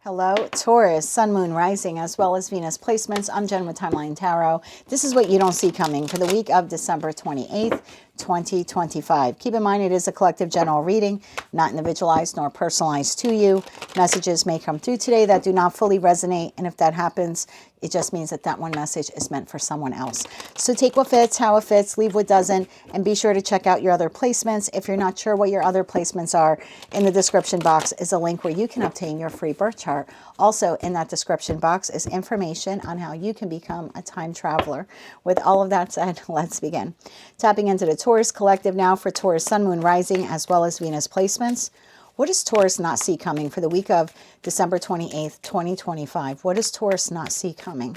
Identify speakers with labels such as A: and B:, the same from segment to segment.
A: Hello, Taurus, Sun, Moon, Rising, as well as Venus placements. I'm Jen with Timeline Tarot. This is what you don't see coming for the week of December 28th, 2025. Keep in mind it is a collective general reading, not individualized nor personalized to you. Messages may come through today that do not fully resonate, and if that happens, it just means that that one message is meant for someone else. So take what fits, how it fits, leave what doesn't, and be sure to check out your other placements. If you're not sure what your other placements are, in the description box is a link where you can obtain your free birth chart. Also in that description box is information on how you can become a time traveler. With all of that said, let's begin. Tapping into the Taurus collective now for Taurus, Sun, Moon, Rising, as well as Venus placements. What does Taurus not see coming for the week of December 28th, 2025? What does Taurus not see coming?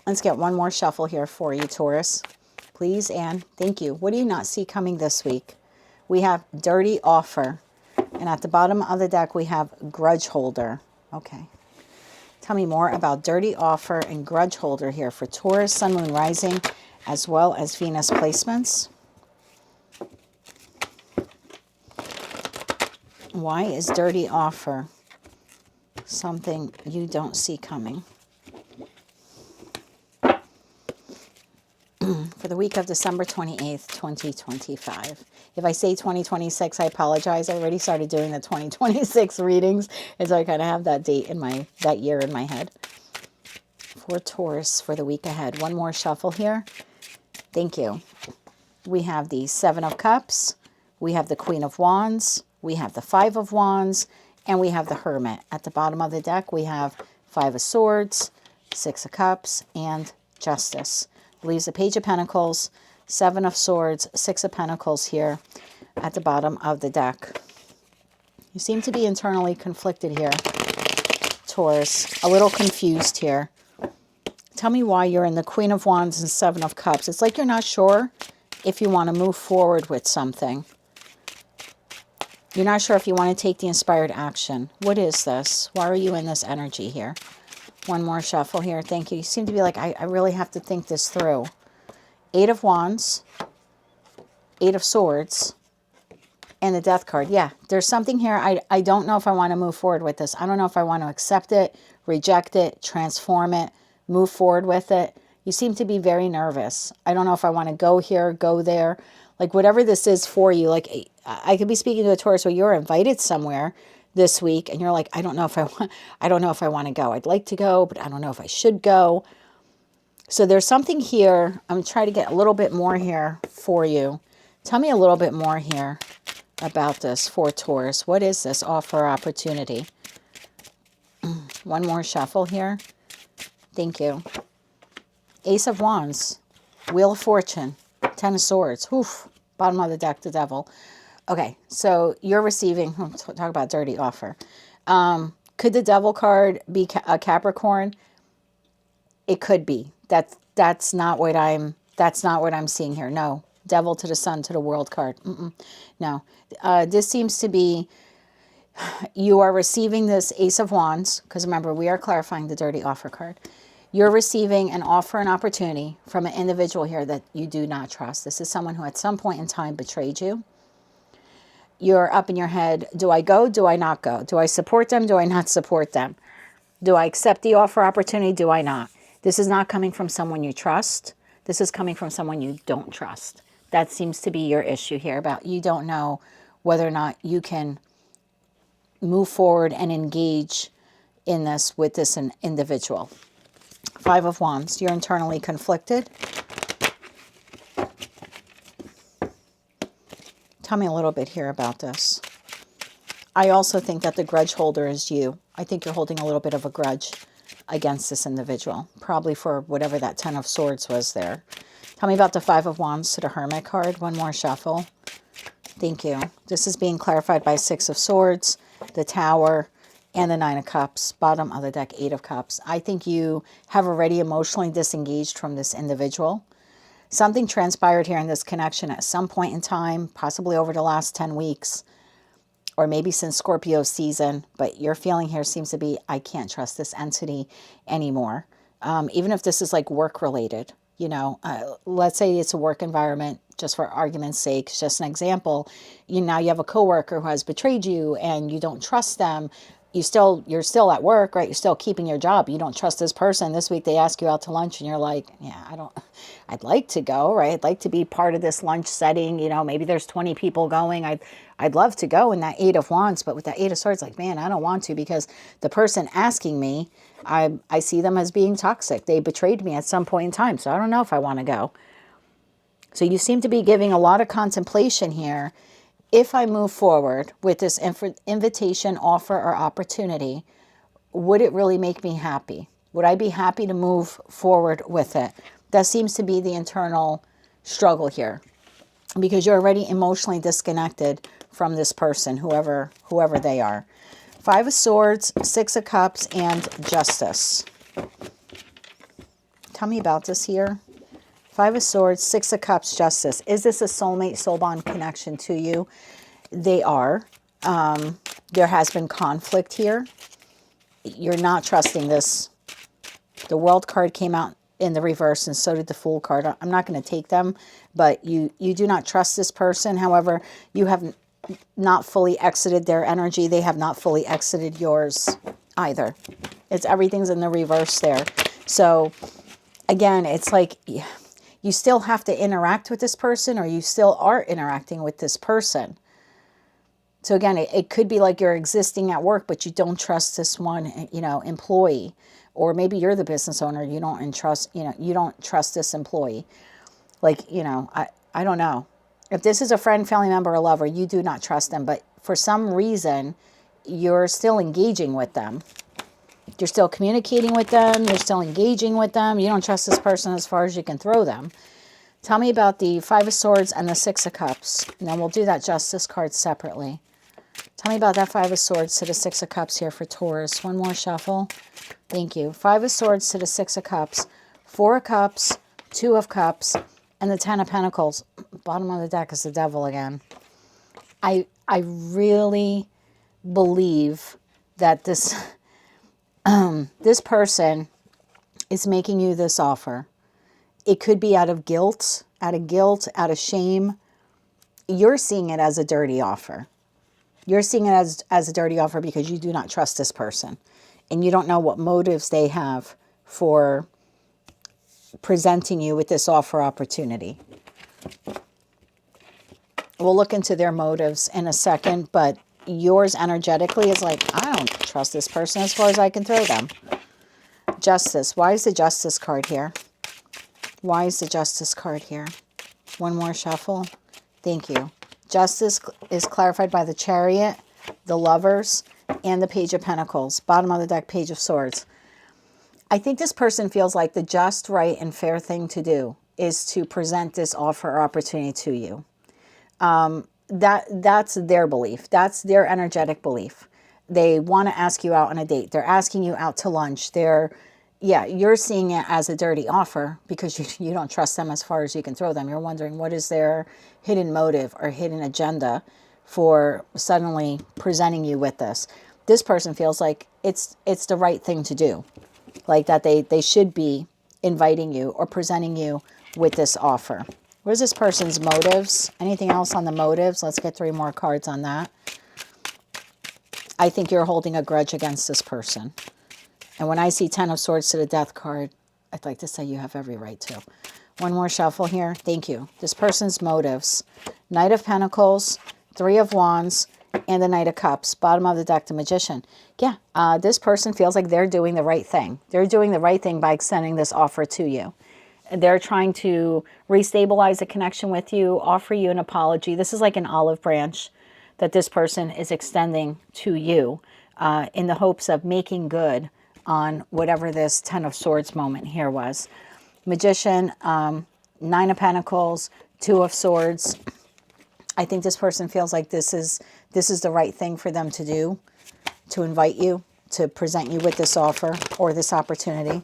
A: Let's get one more shuffle here for you, Taurus. Please and thank you. What do you not see coming this week? We have dirty offer. And at the bottom of the deck, we have grudge holder. Okay. Tell me more about dirty offer and grudge holder here for Taurus, Sun, Moon, Rising, as well as Venus placements. Why is dirty offer something you don't see coming? For the week of December 28th, 2025. If I say 2026, I apologize. I already started doing the 2026 readings, and so I kind of have that date in that year in my head. For Taurus for the week ahead. One more shuffle here. Thank you. We have the Seven of Cups. We have the Queen of Wands. We have the Five of Wands. And we have the Hermit. At the bottom of the deck, we have Five of Swords, Six of Cups, and Justice. Leaves the Page of Pentacles, Seven of Swords, Six of Pentacles here at the bottom of the deck. You seem to be internally conflicted here, Taurus. A little confused here. Tell me why you're in the Queen of Wands and Seven of Cups. It's like you're not sure if you want to move forward with something. You're not sure if you want to take the inspired action. What is this? Why are you in this energy here? One more shuffle here. Thank you. You seem to be like, I really have to think this through. Eight of Wands, Eight of Swords, and the Death card. Yeah, there's something here. I don't know if I want to move forward with this. I don't know if I want to accept it, reject it, transform it, move forward with it. You seem to be very nervous. I don't know if I want to go here, go there. Like whatever this is for you, like I could be speaking to a Taurus where you're invited somewhere this week and you're like, I don't know if I want to go. I'd like to go, but I don't know if I should go. So there's something here. I'm trying to get a little bit more here for you. Tell me a little bit more here about this for Taurus. What is this offer opportunity? One more shuffle here. Thank you. Ace of Wands, Wheel of Fortune, Ten of Swords. Oof, bottom of the deck, the Devil. Okay, so you're receiving, talk about dirty offer. Could the Devil card be a Capricorn? It could be. That's not what I'm seeing here. No. Devil to the Sun to the World card. No. This seems to be, you are receiving this Ace of Wands, because remember, we are clarifying the dirty offer card. You're receiving an offer and opportunity from an individual here that you do not trust. This is someone who at some point in time betrayed you. You're up in your head, do I go? Do I not go? Do I support them? Do I not support them? Do I accept the offer opportunity? Do I not? This is not coming from someone you trust. This is coming from someone you don't trust. That seems to be your issue here about you don't know whether or not you can move forward and engage in this with this individual. Five of Wands, you're internally conflicted. Tell me a little bit here about this. I also think that the grudge holder is you. I think you're holding a little bit of a grudge against this individual, probably for whatever that Ten of Swords was there. Tell me about the Five of Wands to the Hermit card. One more shuffle. Thank you. This is being clarified by Six of Swords, the Tower, and the Nine of Cups. Bottom of the deck, Eight of Cups. I think you have already emotionally disengaged from this individual. Something transpired here in this connection at some point in time, possibly over the last 10 weeks, or maybe since Scorpio season, but your feeling here seems to be, I can't trust this entity anymore. Even if this is like work related, you know, let's say it's a work environment, just for argument's sake, just an example, now you have a coworker who has betrayed you and you don't trust them. you're still at work, right? You're still keeping your job. You don't trust this person. This week they ask you out to lunch and you're like, yeah, I'd like to go, right? I'd like to be part of this lunch setting. You know, maybe there's 20 people going. I'd love to go in that 8 of Wands, but with that 8 of Swords, like, man, I don't want to, because the person asking me, I see them as being toxic. They betrayed me at some point in time, so I don't know if I want to go. So you seem to be giving a lot of contemplation here. If I move forward with this invitation, offer, or opportunity, would it really make me happy? Would I be happy to move forward with it? That seems to be the internal struggle here, because you're already emotionally disconnected from this person, whoever they are. 5 of Swords, 6 of Cups, and Justice. Tell me about this here. 5 of Swords, 6 of Cups, Justice. Is this a soulmate, soul bond connection to you? They are. There has been conflict here. You're not trusting this. The World card came out in the reverse, and so did the Fool card. I'm not going to take them, but you do not trust this person. However, you have not fully exited their energy. They have not fully exited yours either. Everything's in the reverse there. So again, it's like you still have to interact with this person, or you still are interacting with this person. So again, it could be like you're existing at work, but you don't trust this one, employee. Or maybe you're the business owner, you don't trust this employee. Like, I don't know. If this is a friend, family member, or lover, you do not trust them. But for some reason, you're still engaging with them. You're still communicating with them. You're still engaging with them. You don't trust this person as far as you can throw them. Tell me about the 5 of Swords and the 6 of Cups. And then we'll do that Justice card separately. Tell me about that 5 of Swords to the 6 of Cups here for Taurus. One more shuffle. Thank you. 5 of Swords to the 6 of Cups. 4 of Cups, 2 of Cups, and the 10 of Pentacles. Bottom of the deck is the Devil again. I really believe that this person is making you this offer. It could be out of guilt, out of shame. You're seeing it as a dirty offer. You're seeing it as a dirty offer because you do not trust this person. And you don't know what motives they have for presenting you with this offer opportunity. We'll look into their motives in a second, but yours energetically is like, I don't trust this person as far as I can throw them. Justice. Why is the Justice card here? Why is the Justice card here? One more shuffle. Thank you. Justice is clarified by the Chariot, the Lovers, and the Page of Pentacles. Bottom of the deck, Page of Swords. I think this person feels like the just, right, and fair thing to do is to present this offer or opportunity to you. That's their belief. That's their energetic belief. They want to ask you out on a date. They're asking you out to lunch. You're seeing it as a dirty offer because you don't trust them as far as you can throw them. You're wondering what is their hidden motive or hidden agenda for suddenly presenting you with this. This person feels like it's the right thing to do. Like that they should be inviting you or presenting you with this offer. Where's this person's motives? Anything else on the motives? Let's get 3 more cards on that. I think you're holding a grudge against this person. And when I see 10 of Swords to the Death card, I'd like to say you have every right to. One more shuffle here. Thank you. This person's motives. Knight of Pentacles, 3 of Wands, and the Knight of Cups. Bottom of the deck, the Magician. Yeah, this person feels like they're doing the right thing. They're doing the right thing by extending this offer to you. They're trying to restabilize the connection with you, offer you an apology. This is like an olive branch that this person is extending to you in the hopes of making good on whatever this 10 of Swords moment here was. Magician, 9 of Pentacles, 2 of Swords. I think this person feels like this is the right thing for them to do, to invite you, to present you with this offer or this opportunity.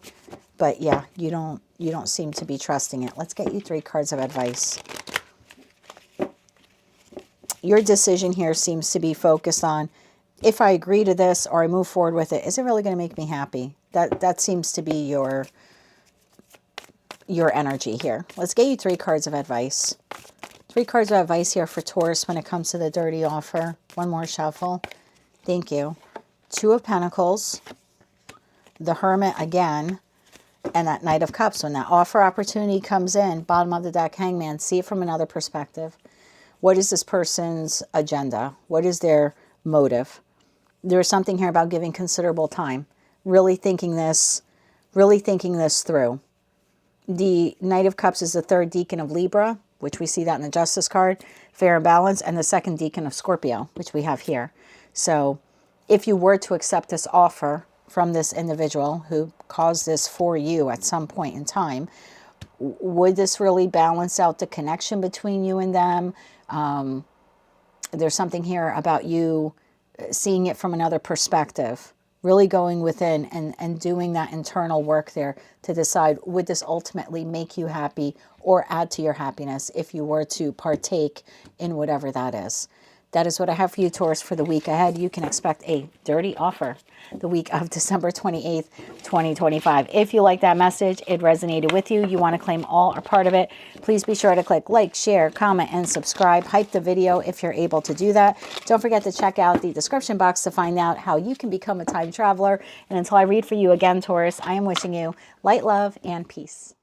A: But yeah, you don't seem to be trusting it. Let's get you 3 cards of advice. Your decision here seems to be focused on, if I agree to this or I move forward with it, is it really going to make me happy? That seems to be your energy here. Let's get you 3 cards of advice. 3 cards of advice here for Taurus when it comes to the dirty offer. One more shuffle. Thank you. Two of Pentacles, the Hermit again, and that Knight of Cups. When that offer opportunity comes in, bottom of the deck, Hangman, see it from another perspective. What is this person's agenda? What is their motive? There's something here about giving considerable time, really thinking this through. The Knight of Cups is the third decan of Libra, which we see that in the Justice card, fair and balanced, and the second decan of Scorpio, which we have here. So if you were to accept this offer from this individual who caused this for you at some point in time, would this really balance out the connection between you and them? There's something here about you seeing it from another perspective, really going within and doing that internal work there to decide, would this ultimately make you happy or add to your happiness if you were to partake in whatever that is. That is what I have for you, Taurus, for the week ahead. You can expect a dirty offer the week of December 28th, 2025. If you like that message, it resonated with you, you want to claim all or part of it, please be sure to click like, share, comment, and subscribe. Hype the video if you're able to do that. Don't forget to check out the description box to find out how you can become a time traveler. And until I read for you again, Taurus, I am wishing you light, love, and peace.